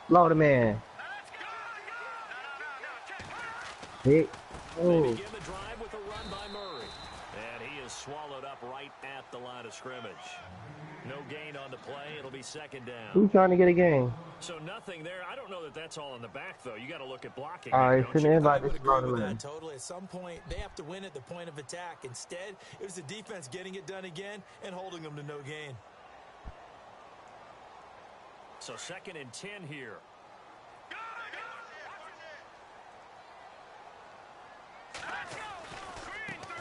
Slaughter man. Hey. They Oh. begin the drive with a run by Murray. And he is swallowed up right at the line of scrimmage. No gain on the play. It'll be second down. Who's trying to get a game? So nothing there. I don't know that that's all in the back, though. You got to look at blocking All there, right, don't send you? everybody I would to agree Slaughter with man. that totally. At some point, they have to win at the point of attack. Instead, it was the defense getting it done again and holding them to no gain. So 2nd and 10 here.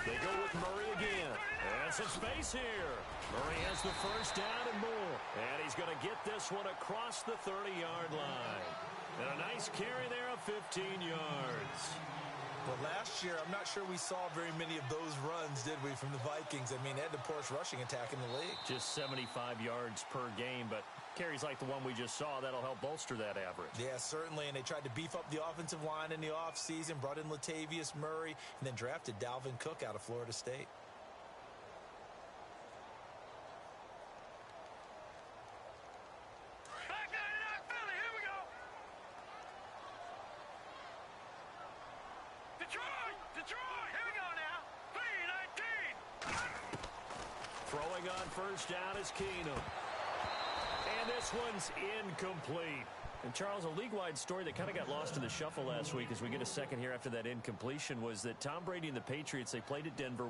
They go with Murray again. And some space here. Murray has the first down and more. And he's going to get this one across the 30-yard line. And a nice carry there of 15 yards. But last year, I'm not sure we saw very many of those runs, did we, from the Vikings? I mean, they had the poorest rushing attack in the league. Just 75 yards per game, but carries like the one we just saw, that'll help bolster that average. Yeah, certainly, and they tried to beef up the offensive line in the offseason, brought in Latavius Murray, and then drafted Dalvin Cook out of Florida State. Throwing on first down is Keenum. And this one's incomplete. And, Charles, a league-wide story that kind of got lost in the shuffle last week as we get a second here after that incompletion was that Tom Brady and the Patriots, they played at Denver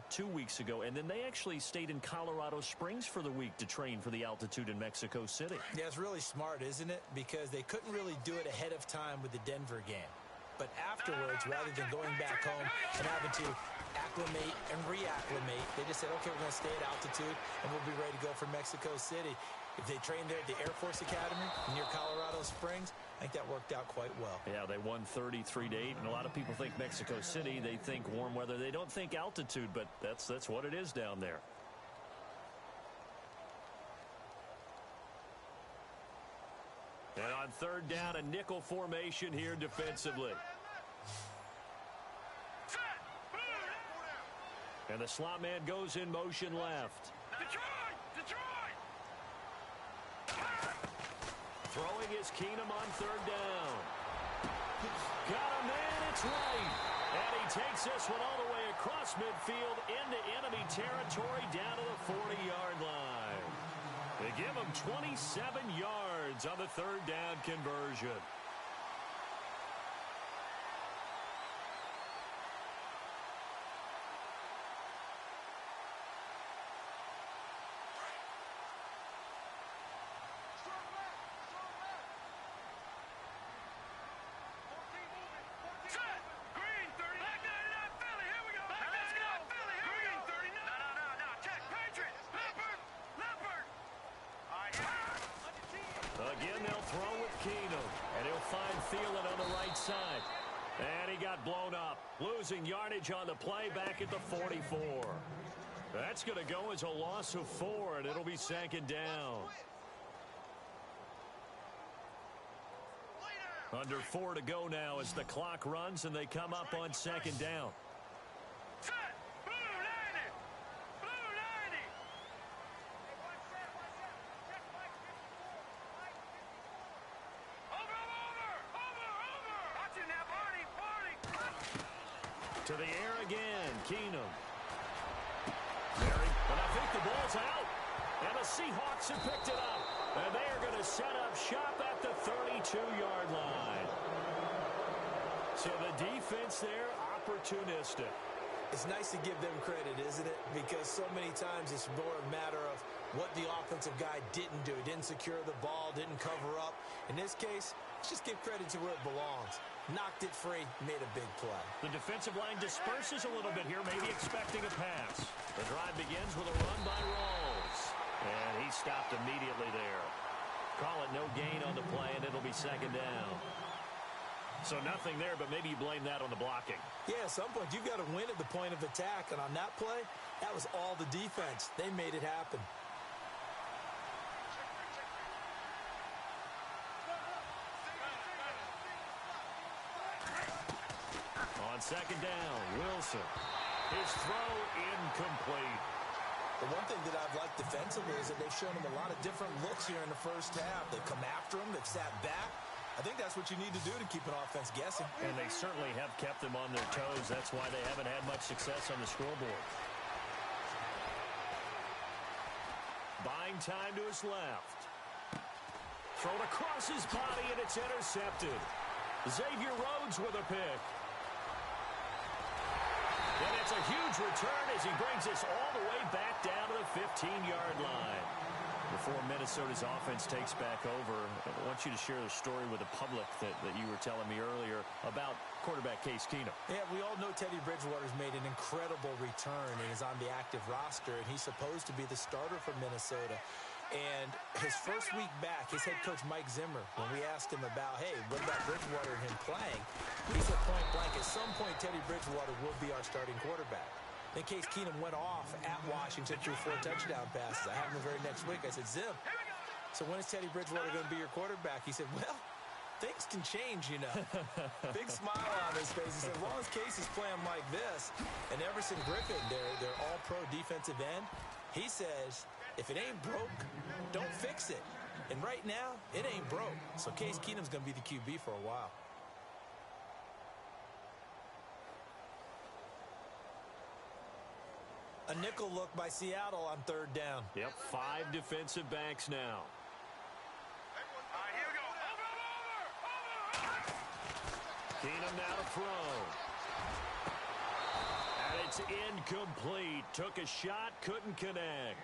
2 weeks ago, and then they actually stayed in Colorado Springs for the week to train for the altitude in Mexico City. Yeah, it's really smart, isn't it? Because they couldn't really do it ahead of time with the Denver game. But afterwards, rather than going back home and having to acclimate and reacclimate, they just said, okay, we're going to stay at altitude, and we'll be ready to go for Mexico City. If they trained there at the Air Force Academy near Colorado Springs, I think that worked out quite well. Yeah, they won 33-8, and a lot of people think Mexico City. They think warm weather. They don't think altitude, but that's what it is down there. And on 3rd down, a nickel formation here defensively. And the slot man goes in motion left. Throwing is Keenum on 3rd down. Got a man, it's right. And he takes this one all the way across midfield into enemy territory down to the 40-yard line. They give him 27 yards on the 3rd down conversion. Again, they'll throw with Keenum, and he'll find Thielen on the right side. And he got blown up, losing yardage on the play back at the 44. That's going to go as a loss of 4, and it'll be 2nd down. Under 4 to go now as the clock runs, and they come up on 2nd down. To the air again, Keenum. But I think the ball's out. And the Seahawks have picked it up. And they are going to set up shop at the 32-yard line. So the defense there, opportunistic. It's nice to give them credit, isn't it? Because so many times it's more a matter of what the offensive guy didn't do. Didn't secure the ball, didn't cover up. In this case, let's just give credit to where it belongs. Knocked it free, made a big play. The defensive line disperses a little bit here, maybe expecting a pass. The drive begins with a run by Rawls. And he stopped immediately there. Call it no gain on the play, and it'll be 2nd down. So nothing there, but maybe you blame that on the blocking. Yeah, at some point, you've got to win at the point of attack. And on that play, that was all the defense. They made it happen. On 2nd down, Wilson. His throw incomplete. The one thing that I've liked defensively is that they've shown him a lot of different looks here in the first half. They've come after him. They've sat back. I think that's what you need to do to keep an offense guessing. And they certainly have kept them on their toes. That's why they haven't had much success on the scoreboard. Buying time to his left. Thrown across his body, and it's intercepted. Xavier Rhodes with a pick. And it's a huge return as he brings us all the way back down to the 15-yard line. Before Minnesota's offense takes back over, I want you to share the story with the public that you were telling me earlier about quarterback Case Keenum. Yeah, we all know Teddy Bridgewater's made an incredible return and is on the active roster, and he's supposed to be the starter for Minnesota. And his first week back, his head coach Mike Zimmer, when we asked him about, hey, what about Bridgewater and him playing, he said point blank, at some point Teddy Bridgewater will be our starting quarterback. Then Case Keenum went off at Washington, threw 4 touchdown passes. I had him the very next week. I said, Zim, so when is Teddy Bridgewater going to be your quarterback? He said, well, things can change, you know. Big smile on his face. He said, as long as Case is playing like this, and Everson Griffin, their all-pro defensive end, he says, if it ain't broke, don't fix it. And right now, it ain't broke. So Case Keenum's going to be the QB for a while. A nickel look by Seattle on 3rd down. Yep, 5 defensive backs now. Here we go. Keenum now to throw. And it's incomplete. Took a shot, couldn't connect.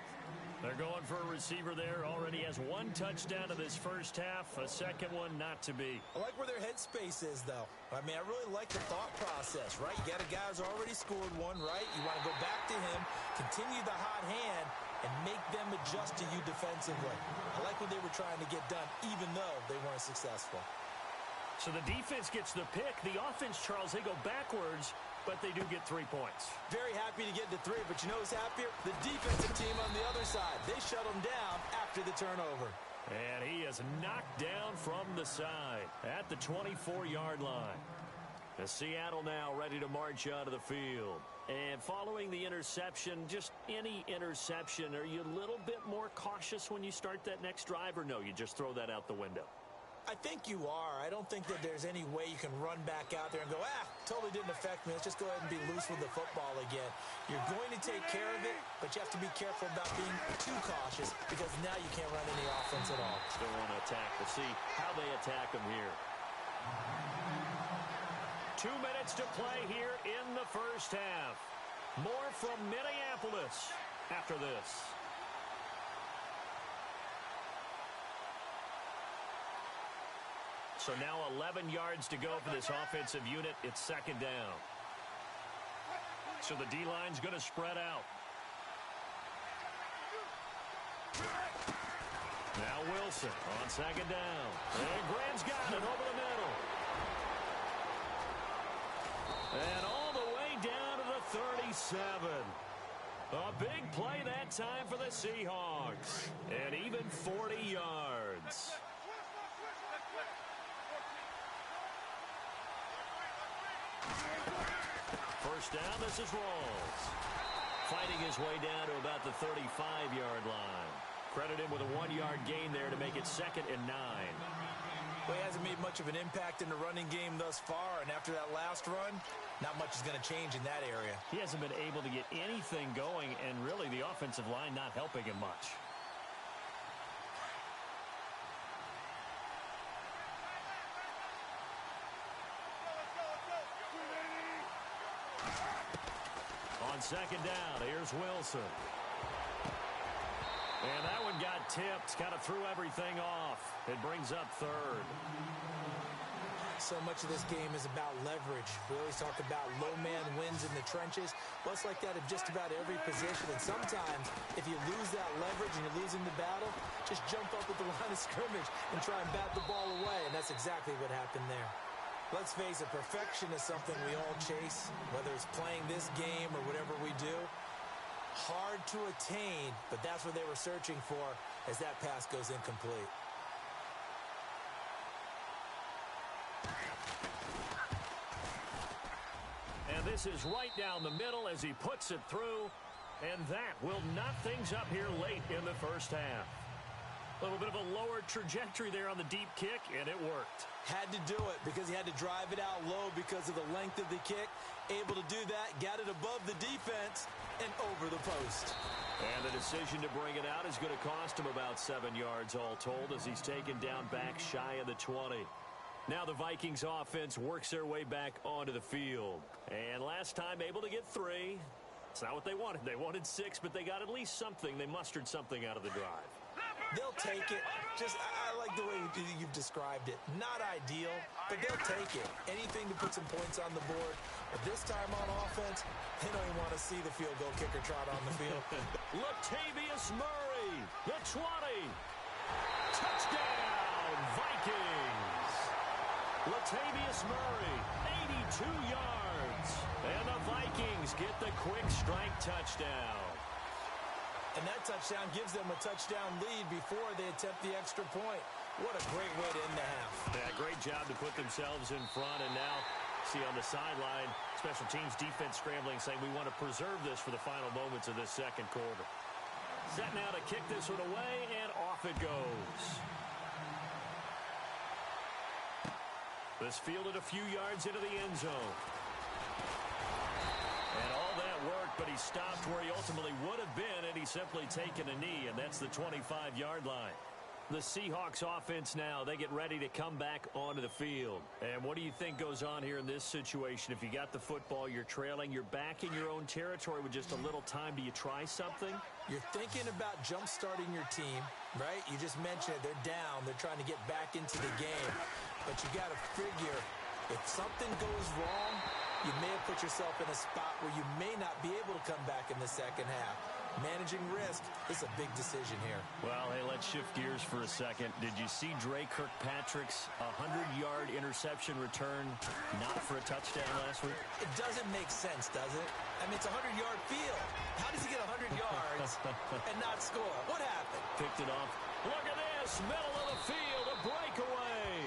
They're going for a receiver there. Already has 1 touchdown to this first half. A second one not to be. I like where their headspace is, though. I mean, I really like the thought process, right? You got a guy who's already scored 1, right? You want to go back to him, continue the hot hand, and make them adjust to you defensively. I like what they were trying to get done, even though they weren't successful. So the defense gets the pick. The offense, Charles, they go backwards, but they do get 3 points. Very happy to get to 3, but you know who's happier? The defensive team on the other side. They shut them down after the turnover. And he is knocked down from the side at the 24-yard line. The Seattle now ready to march out of the field. And following the interception, just any interception, are you a little bit more cautious when you start that next drive, or no, you just throw that out the window? I think you are. I don't think that there's any way you can run back out there and go, totally didn't affect me. Let's just go ahead and be loose with the football again. You're going to take care of it, but you have to be careful about being too cautious because now you can't run any offense at all. Still want to attack. We'll see how they attack them here. 2 minutes to play here in the first half. More from Minneapolis after this. So now 11 yards to go for this offensive unit. It's 2nd down. So the D-line's going to spread out. Now Wilson on 2nd down. And Graham's got it over the middle. And all the way down to the 37. A big play that time for the Seahawks. And even 40 yards. First down, this is Rawls. Fighting his way down to about the 35-yard line. Credit him with a 1-yard gain there to make it 2nd and 9. Well, he hasn't made much of an impact in the running game thus far, and after that last run, not much is going to change in that area. He hasn't been able to get anything going, and really the offensive line not helping him much. On 2nd down, here's Wilson. And that one got tipped, kind of threw everything off. It brings up 3rd. So much of this game is about leverage. We always talk about low man wins in the trenches. Well, it's like that in just about every position. And sometimes, if you lose that leverage and you're losing the battle, just jump up at the line of scrimmage and try and bat the ball away. And that's exactly what happened there. Let's face it, perfection is something we all chase, whether it's playing this game or whatever we do. Hard to attain, but that's what they were searching for as that pass goes incomplete. And this is right down the middle as he puts it through, and that will knot things up here late in the first half. A little bit of a lower trajectory there on the deep kick, and it worked. Had to do it because he had to drive it out low because of the length of the kick. Able to do that, got it above the defense and over the post. And the decision to bring it out is going to cost him about 7 yards all told as he's taken down back shy of the 20. Now the Vikings offense works their way back onto the field. And last time able to get 3. It's not what they wanted. They wanted 6, but they got at least something. They mustered something out of the drive. They'll take it. I like the way you've described it. Not ideal, but they'll take it. Anything to put some points on the board. But this time on offense, they don't even want to see the field goal kicker trot on the field. Latavius Murray, the 20. Touchdown, Vikings. Latavius Murray, 82 yards. And the Vikings get the quick strike touchdown. And that touchdown gives them a touchdown lead before they attempt the extra point. What a great way to end the half. Yeah, great job to put themselves in front. And now, see on the sideline, special teams defense scrambling, saying we want to preserve this for the final moments of this second quarter. Set now to kick this one away, and off it goes. This fielded a few yards into the end zone. And all that worked, but he stopped where he ultimately would have been had he simply taken a knee, and that's the 25-yard line. The Seahawks offense now, they get ready to come back onto the field. And what do you think goes on here in this situation? If you got the football, you're trailing, you're back in your own territory with just a little time. Do you try something? You're thinking about jump-starting your team, right? You just mentioned it. They're down. They're trying to get back into the game. But you got to figure if something goes wrong, you may have put yourself in a spot where you may not be able to come back in the second half. Managing risk is a big decision here. Well, hey, let's shift gears for a second. Did you see Dre Kirkpatrick's 100-yard interception return not for a touchdown last week? It doesn't make sense, does it? I mean, it's a 100-yard field. How does he get 100 yards and not score? What happened? Picked it off. Look at this, middle of the field, a breakaway.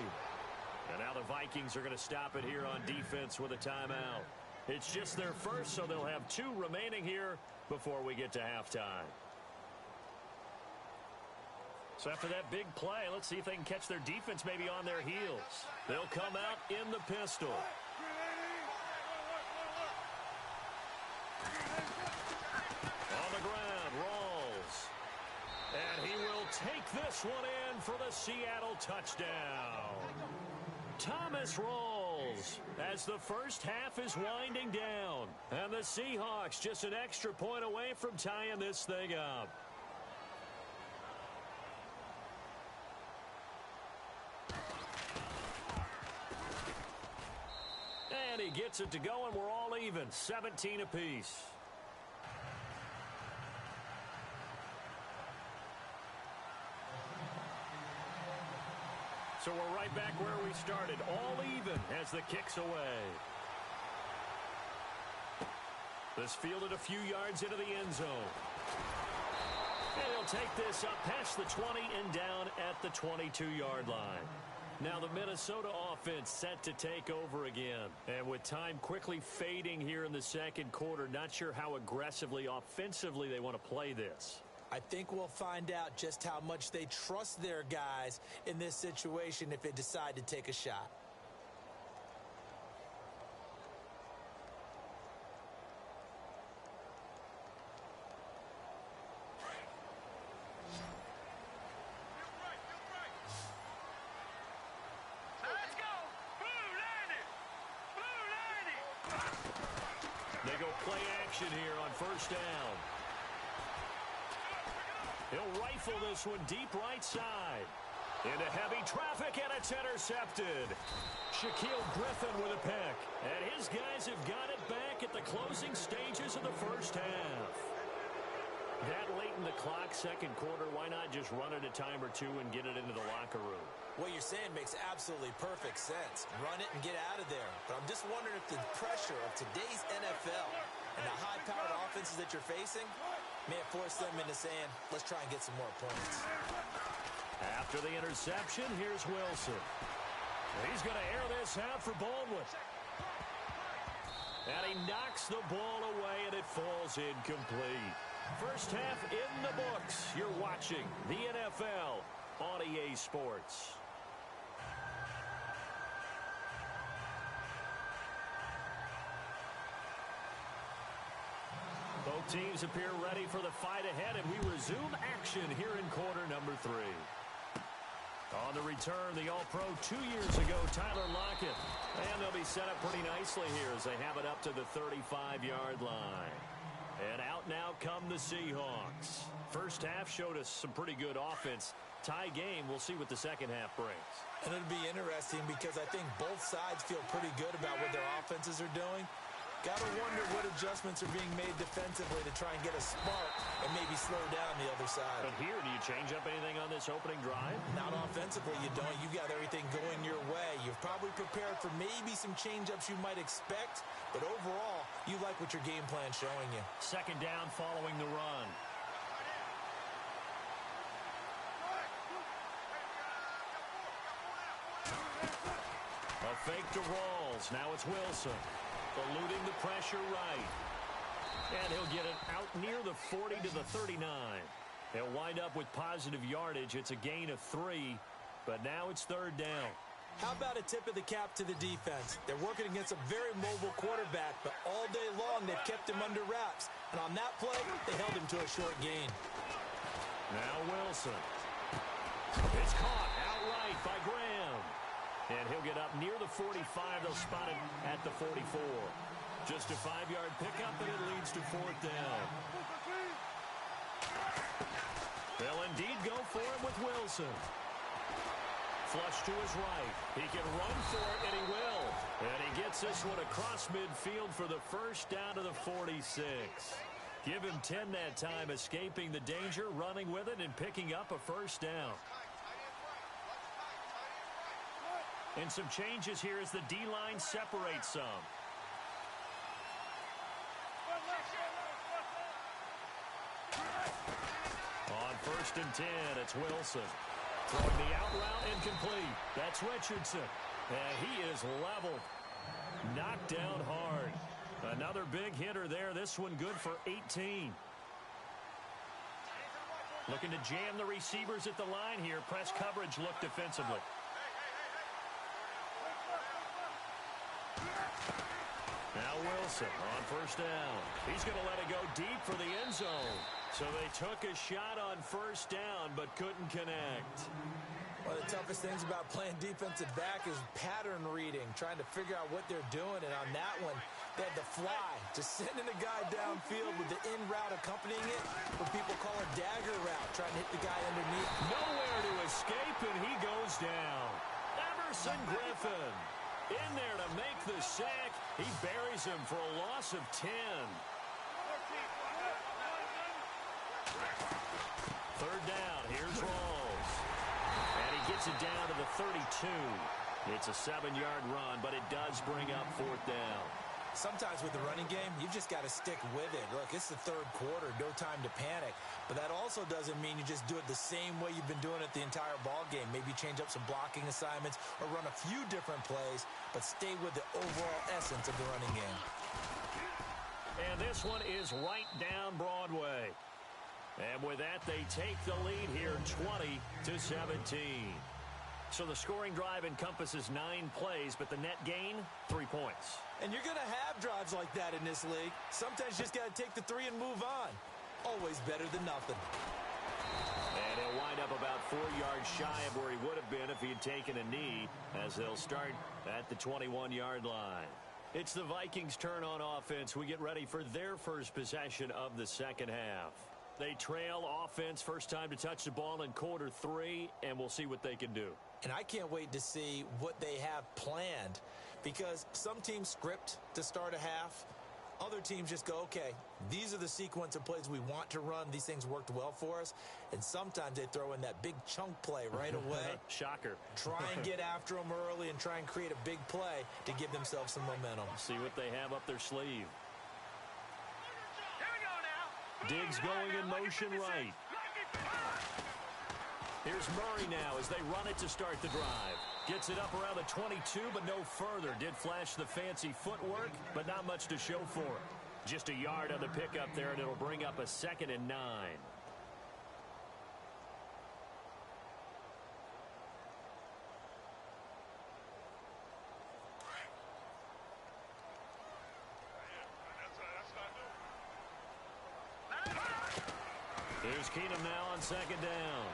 And now the Vikings are going to stop it here on defense with a timeout. It's just their first, so they'll have 2 remaining here before we get to halftime. So after that big play, let's see if they can catch their defense maybe on their heels. They'll come out in the pistol. On the ground, Rawls. And he will take this one in for the Seattle touchdown. Thomas Rawls as the first half is winding down. And the Seahawks just an extra point away from tying this thing up. And he gets it to go, and we're all even, 17 apiece. So we're right back where we started, all even as the kick's away. This fielded a few yards into the end zone. And he'll take this up past the 20 and down at the 22-yard line. Now the Minnesota offense set to take over again. And with time quickly fading here in the second quarter, not sure how aggressively, offensively they want to play this. I think we'll find out just how much they trust their guys in this situation if they decide to take a shot. They go play action here on first down. He'll rifle this one deep right side. Into heavy traffic, and it's intercepted. Shaquille Griffin with a pick. And his guys have got it back at the closing stages of the first half. That late in the clock, second quarter, why not just run it a time or two and get it into the locker room? What you're saying makes absolutely perfect sense. Run it and get out of there. But I'm just wondering if the pressure of today's NFL and the high-powered offenses that you're facing may have forced them into saying, let's try and get some more points. After the interception, here's Wilson. He's going to air this out for Baldwin. And he knocks the ball away, and it falls incomplete. First half in the books. You're watching the NFL on EA Sports. Both teams appear ready for the fight ahead, and we resume action here in quarter number 3. On the return, the All-Pro 2 years ago, Tyler Lockett. And they'll be set up pretty nicely here as they have it up to the 35-yard line. And out now come the Seahawks. First half showed us some pretty good offense. Tie game, we'll see what the second half brings. And it'll be interesting because I think both sides feel pretty good about what their offenses are doing. Got to wonder what adjustments are being made defensively to try and get a spark and maybe slow down the other side. But here, do you change up anything on this opening drive? Not offensively, you don't. You got everything going your way. You've probably prepared for maybe some change-ups you might expect, but overall, you like what your game plan's showing you. Second down following the run. A fake to Rawls. Now it's Wilson. Eluding the pressure right. And he'll get it out near the 40 to the 39. He'll wind up with positive yardage. It's a gain of 3, but now it's third down. How about a tip of the cap to the defense? They're working against a very mobile quarterback, but all day long they've kept him under wraps. And on that play, they held him to a short gain. Now Wilson. It's caught outright by Graham. And he'll get up near the 45. They'll spot him at the 44. Just a 5-yard pickup, and it leads to fourth down. They'll indeed go for it with Wilson. Flush to his right. He can run for it, and he will. And he gets this one across midfield for the first down to the 46. Give him 10 that time, escaping the danger, running with it, and picking up a first down. And some changes here as the D-line separates some. On first and 10, it's Wilson. Throwing the out route incomplete. That's Richardson. And he is leveled. Knocked down hard. Another big hitter there. This one good for 18. Looking to jam the receivers at the line here. Press coverage look defensively. Now Wilson on first down. He's going to let it go deep for the end zone. So they took a shot on first down but couldn't connect. One of the toughest things about playing defensive back is pattern reading, trying to figure out what they're doing. And on that one, they had the fly, just sending a guy downfield with the in route accompanying it, what people call a dagger route, trying to hit the guy underneath. Nowhere to escape, and he goes down. Emerson Griffin in there to make the sack. He buries him for a loss of 10. Third down, here's Rawls. And he gets it down to the 32. It's a 7-yard run, but it does bring up fourth down. Sometimes with the running game, you've just got to stick with it. Look, it's the third quarter, no time to panic. But that also doesn't mean you just do it the same way you've been doing it the entire ball game. Maybe change up some blocking assignments or run a few different plays, but stay with the overall essence of the running game. And this one is right down Broadway. And with that, they take the lead here 20-17. So the scoring drive encompasses 9 plays, but the net gain, 3 points. And you're going to have drives like that in this league. Sometimes you just got to take the 3 and move on. Always better than nothing. And he'll wind up about 4 yards shy of where he would have been if he had taken a knee, as they'll start at the 21-yard line. It's the Vikings' turn on offense. We get ready for their first possession of the second half. They trail offense, first time to touch the ball in quarter 3, and we'll see what they can do. And I can't wait to see what they have planned, because some teams script to start a half. Other teams just go, okay, these are the sequence of plays we want to run. These things worked well for us. And sometimes they throw in that big chunk play right away. Shocker. Try and get after them early and try and create a big play to give themselves some momentum. See what they have up their sleeve. Diggs going in motion right. Here's Murray now as they run it to start the drive. Gets it up around the 22, but no further. Did flash the fancy footwork, but not much to show for it. Just a yard on the pickup there, and it'll bring up a 2nd and 9. Here's Keenum now on second down.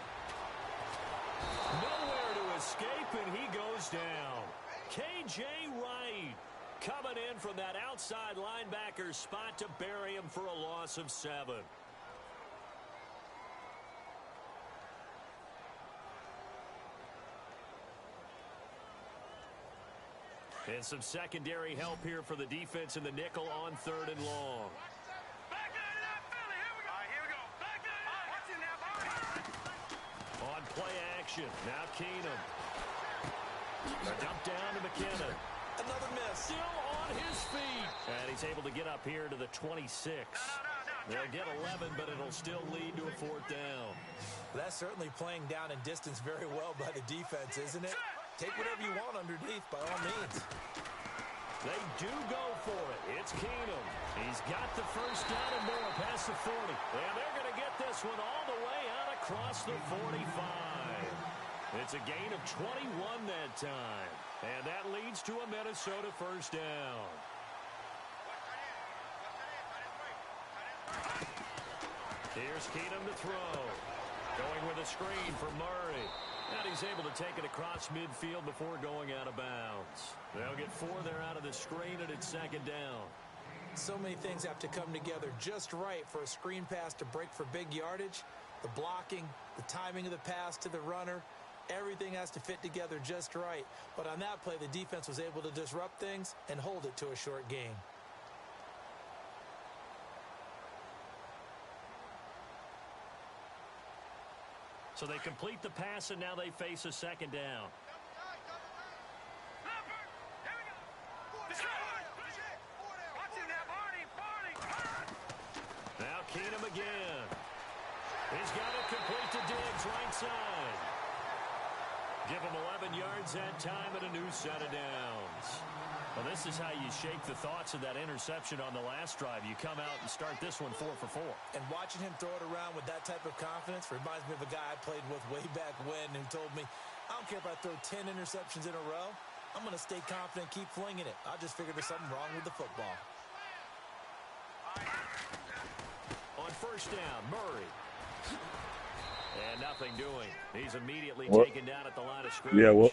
Nowhere to escape, and he goes down. K.J. Wright coming in from that outside linebacker spot to bury him for a loss of 7. And some secondary help here for the defense in the nickel on 3rd and long. On play action, now Keenum. Dump down to McKinnon. Another miss. Still on his feet. And he's able to get up here to the 26. They'll get 11, but it'll still lead to a 4th down. That's certainly playing down in distance very well by the defense, isn't it? Take whatever you want underneath, by all means. They do go for it. It's Keenum. He's got the first down and more past the 40. And they're going to get this one all the way out across the 45. It's a gain of 21 that time. And that leads to a Minnesota first down. Here's Keenum to throw. Going with a screen for Murray. And he's able to take it across midfield before going out of bounds. They'll get 4 there out of the screen, and it's 2nd down. So many things have to come together just right for a screen pass to break for big yardage. The blocking, the timing of the pass to the runner, everything has to fit together just right. But on that play, the defense was able to disrupt things and hold it to a short gain. So they complete the pass, and now they face a 2nd down. Now Keenum again. He's got it complete to Diggs, right side. Give him 11 yards that time and a new set of downs. Well, this is how you shake the thoughts of that interception on the last drive. You come out and start this one 4 for 4. And watching him throw it around with that type of confidence reminds me of a guy I played with way back when who told me, I don't care if I throw 10 interceptions in a row. I'm going to stay confident, keep flinging it. I just figured there's something wrong with the football. On first down, Murray. And nothing doing. He's immediately taken down at the line of scrimmage. Yeah, well.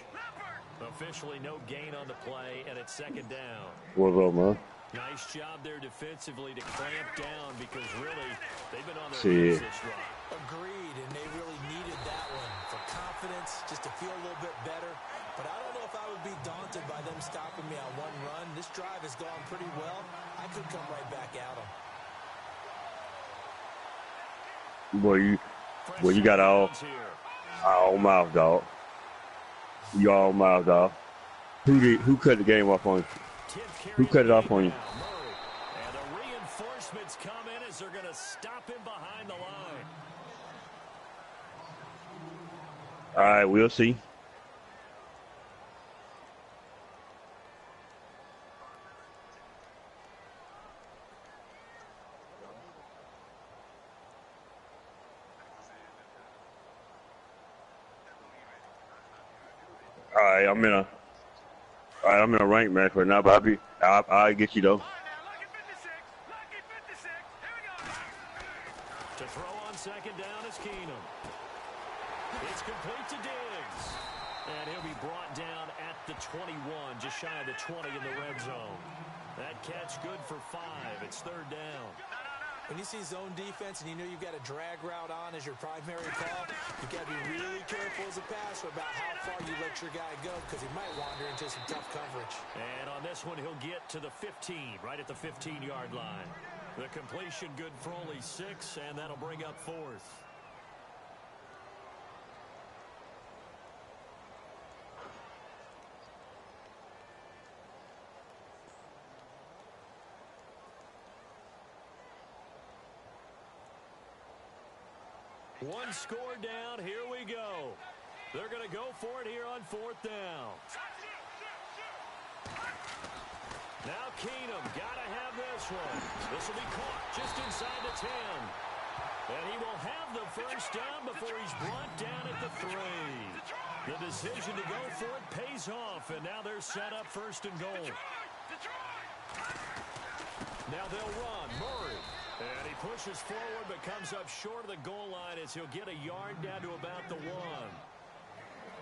Officially no gain on the play, and it's 2nd down. What's up, man? Nice job there defensively to clamp down because really they've been on their Shit. heels this drive. Agreed, and they really needed that one for confidence, just to feel a little bit better. But I don't know if I would be daunted by them stopping me on one run. This drive has gone pretty well. I could come right back at them. Boy, you got all mouth, dog. You all mouth, dog. Who cut the game off on you? Who cut it off on you? And the reinforcements come in as they're going to stop him behind the line. All right, we'll see. All right, I'm in a rank match right now, but I'll get you though. To throw on 2nd down is Keenum. It's complete to Diggs. And he'll be brought down at the 21, just shy of the 20 in the red zone. That catch good for 5. It's 3rd down. When you see zone defense and you know you've got a drag route on as your primary call, you've got to be really careful as a passer about how far you let your guy go because he might wander into some tough coverage. And on this one, he'll get to the 15, right at the 15-yard line. The completion good for only 6, and that'll bring up 4th. One score down. Here we go. They're going to go for it here on 4th down. Now Keenum got to have this one. This will be caught just inside the 10. And he will have the first down before he's brought down at the 3. The decision to go for it pays off, and now they're set up 1st and goal. Now they'll run. Murray. And he pushes forward but comes up short of the goal line as he'll get a yard down to about the 1.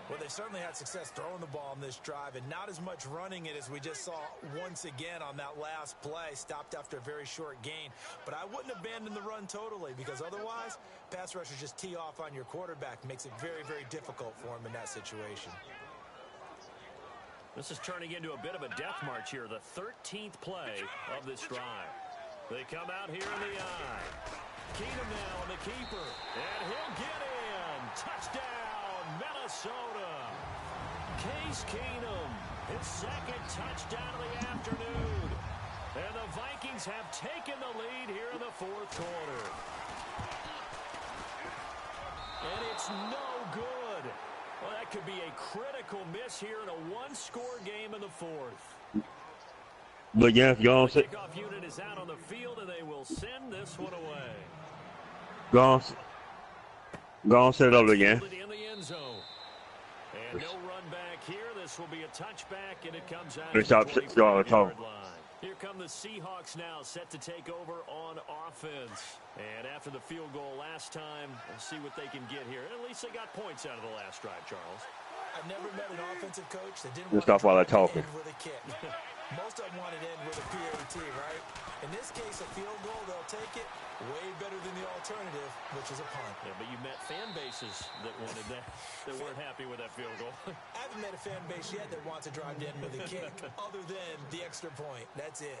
Well, they certainly had success throwing the ball on this drive and not as much running it as we just saw once again on that last play. Stopped after a very short gain. But I wouldn't abandon the run totally because otherwise, pass rushers just tee off on your quarterback. Makes it very, very difficult for him in that situation. This is turning into a bit of a death march here, the 13th play of this drive. They come out here in the eye. Keenum now and the keeper. And he'll get in. Touchdown, Minnesota. Case Keenum, his second touchdown of the afternoon. And the Vikings have taken the lead here in the fourth quarter. And it's no good. Well, that could be a critical miss here in a one-score game in the fourth. But yeah, if y'all The kickoff unit is out on the field, and they will send this one away. go on, set it up again. In the end zone. And no run back here. This will be a touchback, and it comes out Let's to the stop 25-yard line. Here come the Seahawks now, set to take over on offense. And after the field goal last time, we'll see what they can get here. At least they got points out of the last drive, Charles. I've never met an offensive coach that didn't Let's want stop while they're to talking. end with a kick. Most of them want it end with a PAT, right? In this case, a field goal, they'll take it way better than the alternative, which is a punt. Yeah, but you met fan bases that wanted that weren't happy with that field goal. I haven't met a fan base yet that wants to drive to end with a kick, other than the extra point. That's it.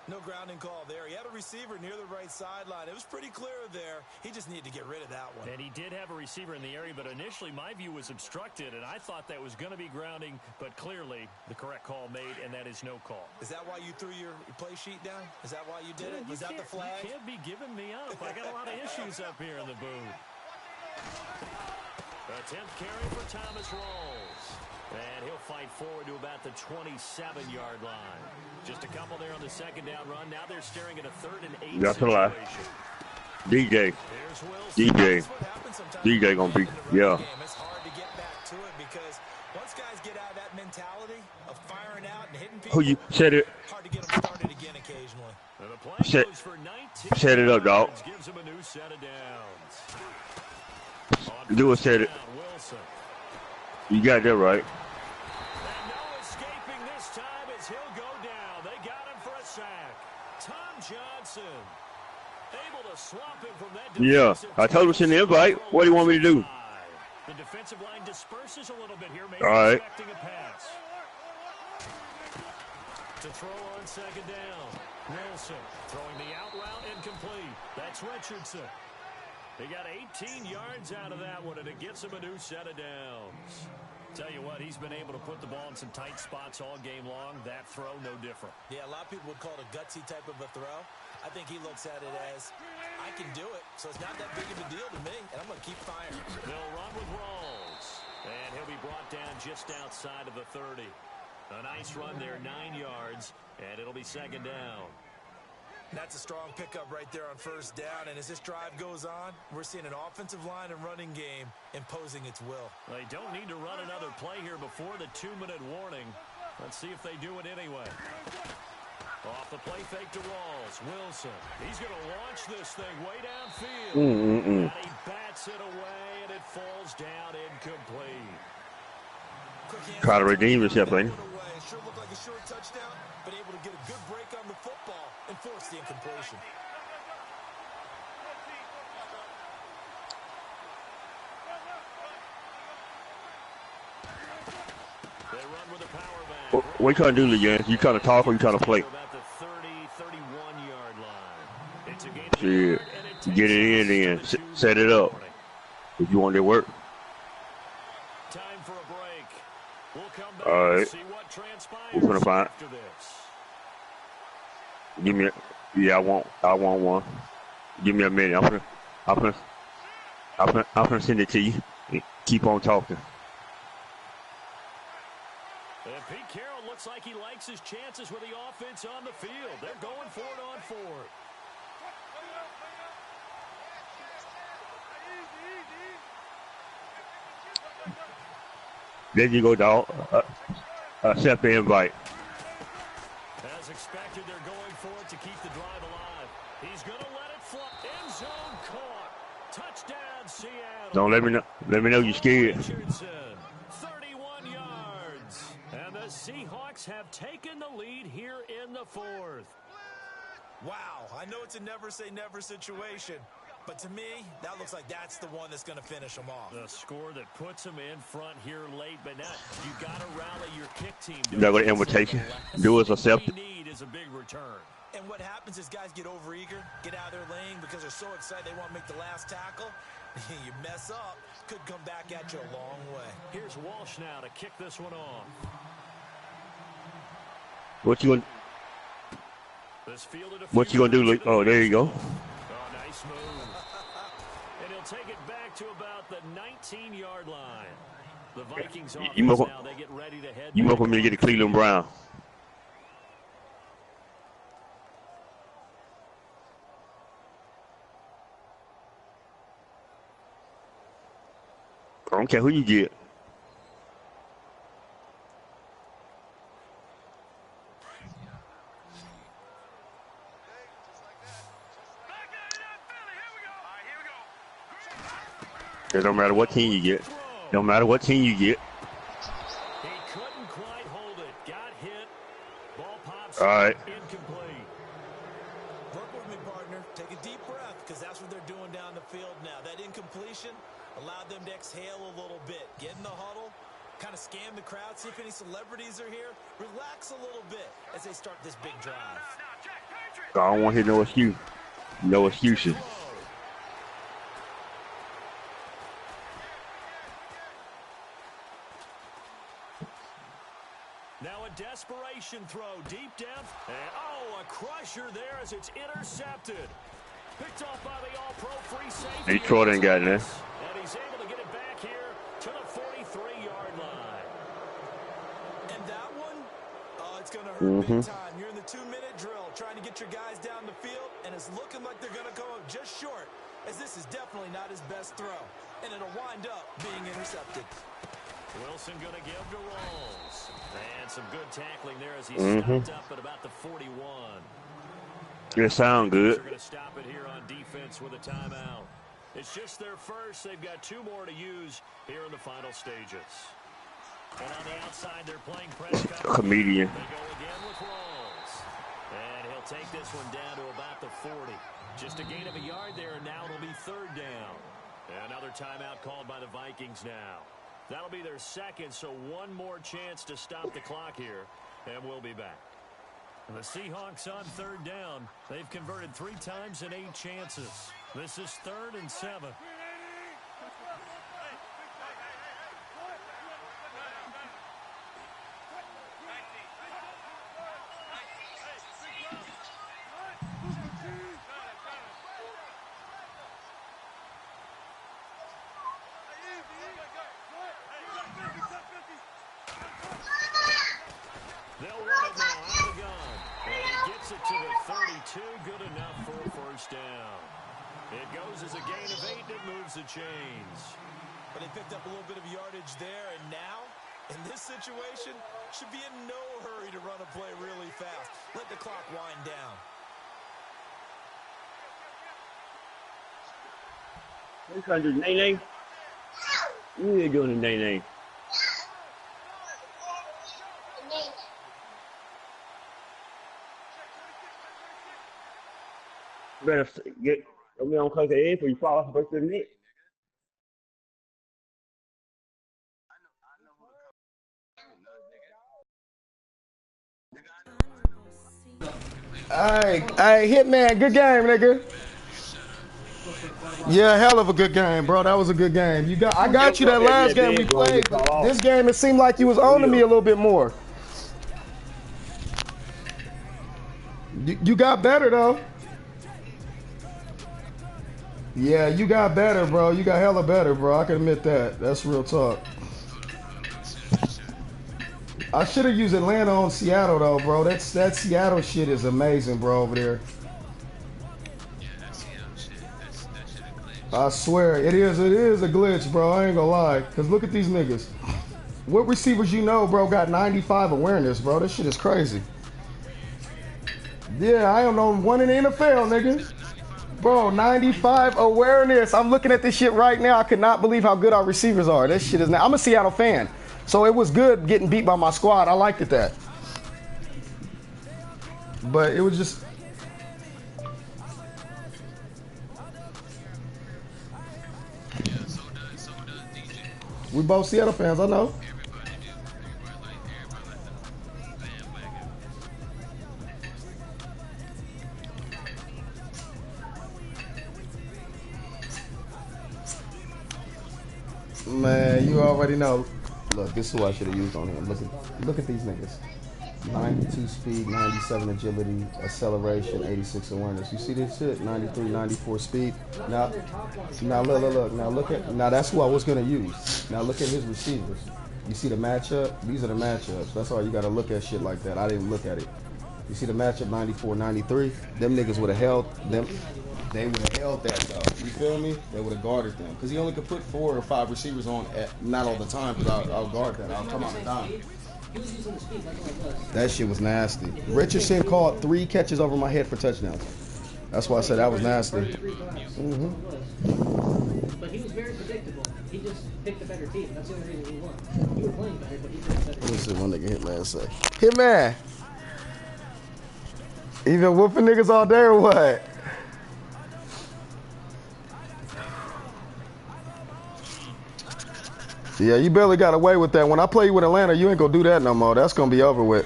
No grounding call there. He had a receiver near the right sideline. It was pretty clear there. He just needed to get rid of that one. And he did have a receiver in the area, but initially my view was obstructed, and I thought that was going to be grounding, but clearly the correct call made, and that is no call. Is that why you threw your play sheet down? Is that why you did it? Was that the flag? You can't be giving me up. I got a lot of issues up here in the booth. Attempt carry for Thomas Rawls. And he'll fight forward to about the 27-yard line. Just a couple there on the second down run. Now they're staring at a 3rd and 8 That's a situation. DJ gonna be, yeah. It's hard to get back to it because once guys get out of that mentality of firing out and hitting people, Who you said it? hard to get them started again occasionally. And the play goes for 19 set it up, dog. Gives him a new set of downs. Do it, said it. Wilson. You got that right. And no escaping this time as he'll go down. They got him for a sack. Tom Johnson able to swap him from that. Yeah, I told him in the invite. What do you want me to do? The defensive line disperses a little bit here, maybe all right. expecting a pass. To throw on second down. Wilson throwing the out route incomplete. That's Richardson. He got 18 yards out of that one, and it gets him a new set of downs. Tell you what, he's been able to put the ball in some tight spots all game long. That throw, no different. Yeah, a lot of people would call it a gutsy type of a throw. I think he looks at it as, I can do it, so it's not that big of a deal to me, and I'm going to keep firing. They'll run with Rawls, and he'll be brought down just outside of the 30. A nice run there, 9 yards, and it'll be second down. That's a strong pickup right there on first down, and as this drive goes on, we're seeing an offensive line and running game imposing its will. They don't need to run another play here before the 2-minute warning. Let's see if they do it anyway. Off the play fake to Rawls. Wilson. He's going to launch this thing way downfield. And he bats it away, and it falls down incomplete. Try to redeem yourself, ain't you? Sure looked like a short touchdown, but able to get a good break on the football and force the incompletion. They run with a power back. What you trying to do, Leanne? You trying to talk or you trying to play? About the 30-31-yard line. It's a gain of Shit. yard, and it You get it in, takes then us to set it up. If you want it to work. Time for a break. We'll come back All right. and see what transpires We're gonna find. after this. Give me. Yeah, I want one. Give me a minute. I'm gonna send it to you. Keep on talking. And Pete Carroll looks like he likes his chances with the offense on the field. They're going for it on 4. There you go, dog. Accept the invite. As expected, they're going for it to keep the drive alive. He's going to let it fly. End zone caught. Touchdown, Seattle. Don't let me know. Let me know you're scared. Richardson, 31 yards. And the Seahawks have taken the lead here in the fourth. Wow, I know it's a never-say-never situation, but to me, that looks like that's the one that's going to finish them off. The score that puts them in front here late, but now you got to rally your kick team. You got an invitation. Do as accepted. Need is a big return. And what happens is guys get overeager, get out of their lane because they're so excited they want to make the last tackle. You mess up, could come back at you a long way. Here's Walsh now to kick this one off. What you gonna do, Luke? Oh, there you go. Oh, nice move. And he'll take it back to about the 19-yard line. The Vikings now, they get ready to head. You want me to get a Cleveland Brown? I don't care who you get. It don't matter what team you get. Don't matter what team you get. He couldn't quite hold it. Got hit. Ball pops. All right. Incomplete. Work with me, partner. Take a deep breath because that's what they're doing down the field now. That incompletion allowed them to exhale a little bit. Get in the huddle. Kind of scan the crowd. See if any celebrities are here. Relax a little bit as they start this big drive. I don't want to hear no excuse. No excuses. Now a desperation throw deep down. And, oh, a crusher there as it's intercepted. Picked off by the all-pro free safety. Detroit ain't got it, man. And he's able to get it back here to the 43-yard line. And that one, it's going to hurt big time. You're in the 2-minute drill trying to get your guys down the field, and it's looking like they're going to come up just short, as this is definitely not his best throw. And it'll wind up being intercepted. Wilson going to give to Rolls. And some good tackling there as he stopped up at about the 41. It sound good. They're going to stop it here on defense with a timeout. It's just their first. They've got 2 more to use here in the final stages. And on the outside, they're playing press coverage. Comedian. They go again with Rolls. And he'll take this one down to about the 40. Just a gain of a yard there, and now it'll be 3rd down. Another timeout called by the Vikings now. That'll be their second, so one more chance to stop the clock here, and we'll be back. The Seahawks on 3rd down. They've converted 3 times in 8 chances. This is 3rd and 7. They'll run it now out of the gun. And he gets it to the 32. Good enough for a 1st down. It goes as a gain of 8, and it moves the chains. But they picked up a little bit of yardage there, and now, in this situation, should be in no hurry to run a play really fast. Let the clock wind down. What are you trying to do, nay-nay? What are you doing a nay-nay? You better get, don't be on close the edge or you fall off the break of the net. Hey, Hitman, good game, nigga. Yeah, hell of a good game, bro. That was a good game. I got you that last game we played, but this game it seemed like you was owning me a little bit more. You got better though. Yeah, you got better, bro. You got hella better, bro. I can admit that. That's real talk. I should have used Atlanta on Seattle though, bro. That Seattle shit is amazing, bro, over there. I swear, it is a glitch, bro. I ain't gonna lie. Cause look at these niggas. What receivers you know, bro, got 95 awareness, bro? This shit is crazy. Yeah, I don't know one in the NFL, nigga. Bro, 95 awareness. I'm looking at this shit right now. I could not believe how good our receivers are. This shit is now. I'm a Seattle fan, so it was good getting beat by my squad. I liked it that. But it was just. We both Seattle fans, I know. Man, you already know. Look, this is who I should have used on him. Look at these niggas. 92 speed, 97 agility, acceleration, 86 awareness. You see this shit? 93, 94 speed. Now look. Now that's who I was gonna use. Now look at his receivers. You see the matchup? These are the matchups. That's all you gotta look at shit like that. I didn't look at it. You see the matchup 94, 93? Them niggas would have held them. They would have held that though. You feel me? They would have guarded them. Because he only could put 4 or 5 receivers on not all the time, because I'll guard that. I'll come on the dime. That shit was nasty. Richardson caught 3 catches over my head for touchdowns. That's why I said that was nasty. Mm-hmm. But he was very predictable. He just picked a better team. That's the only reason he won. You were playing better, but he picked a better team. This is one nigga Hitman say. Hitman! You been whooping niggas all day or what? Yeah, you barely got away with that. When I play you with Atlanta, you ain't gonna do that no more. That's gonna be over with.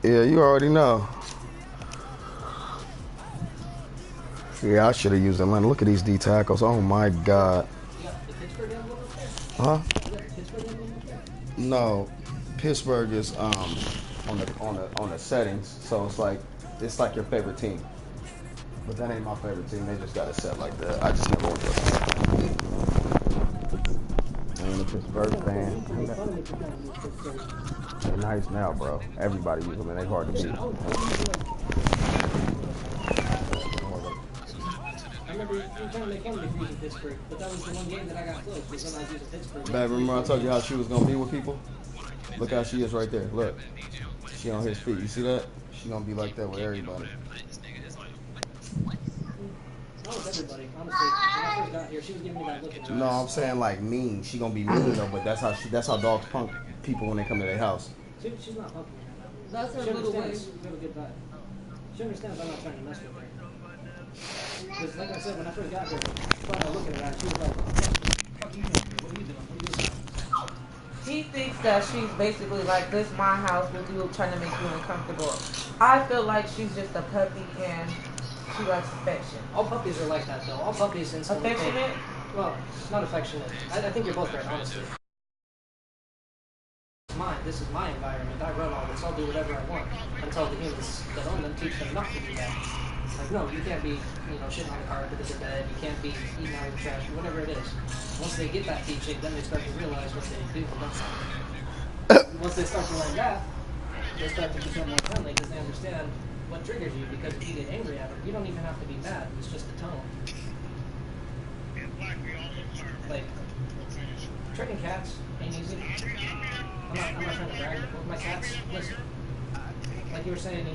Yeah, you already know. Yeah, I should have used Atlanta. Look at these D tackles. Oh my God. Huh? No, Pittsburgh is on the settings, so it's like your favorite team. But that ain't my favorite team. They just got it set like that. I just never went to it. I ain't a Pittsburgh fan. They're nice now, bro. Everybody uses them, and they hard to beat. I remember you were trying to make fun of me for using Pittsburgh, but that was the one game that I got close, was when I was using Pittsburgh. Babe, remember I told you how she was going to be with people? Look how she is right there. Look. She on his feet. You see that? She going to be like that with everybody. I was everybody, honestly. When I first got here, she was giving me that look at No, I'm saying like mean. She gonna be mean though, but that's how dogs punk people when they come to their house. She's not punking me. That's her She little way. understands we have a good vibe. She understands I'm not trying to mess with her. Because like I said, when I first got here, I started looking at her, she was like, fuck you doing? What are you doing? What are you doing? He thinks that she's basically like, this my house with you, trying to make you uncomfortable. I feel like she's just a puppy and she likes affection. All puppies are like that, though. All puppies instantly think. Affectionate? Well, not affectionate. I think you're both right, honestly. This is my environment. I run all this. I'll do whatever I want until the humans that own them teach them not to do that. Like, no, you can't be, shitting on the carpet at their bed. You can't be eating out of the trash, whatever it is. Once they get that teaching, then they start to realize what they do. Once they start to learn that, they start to become more friendly because they understand what triggers you. Because if you get angry at them, you don't even have to be mad. It's just the tone. Like, training cats ain't easy. I'm not trying to brag, but my cats, listen. Like you were saying,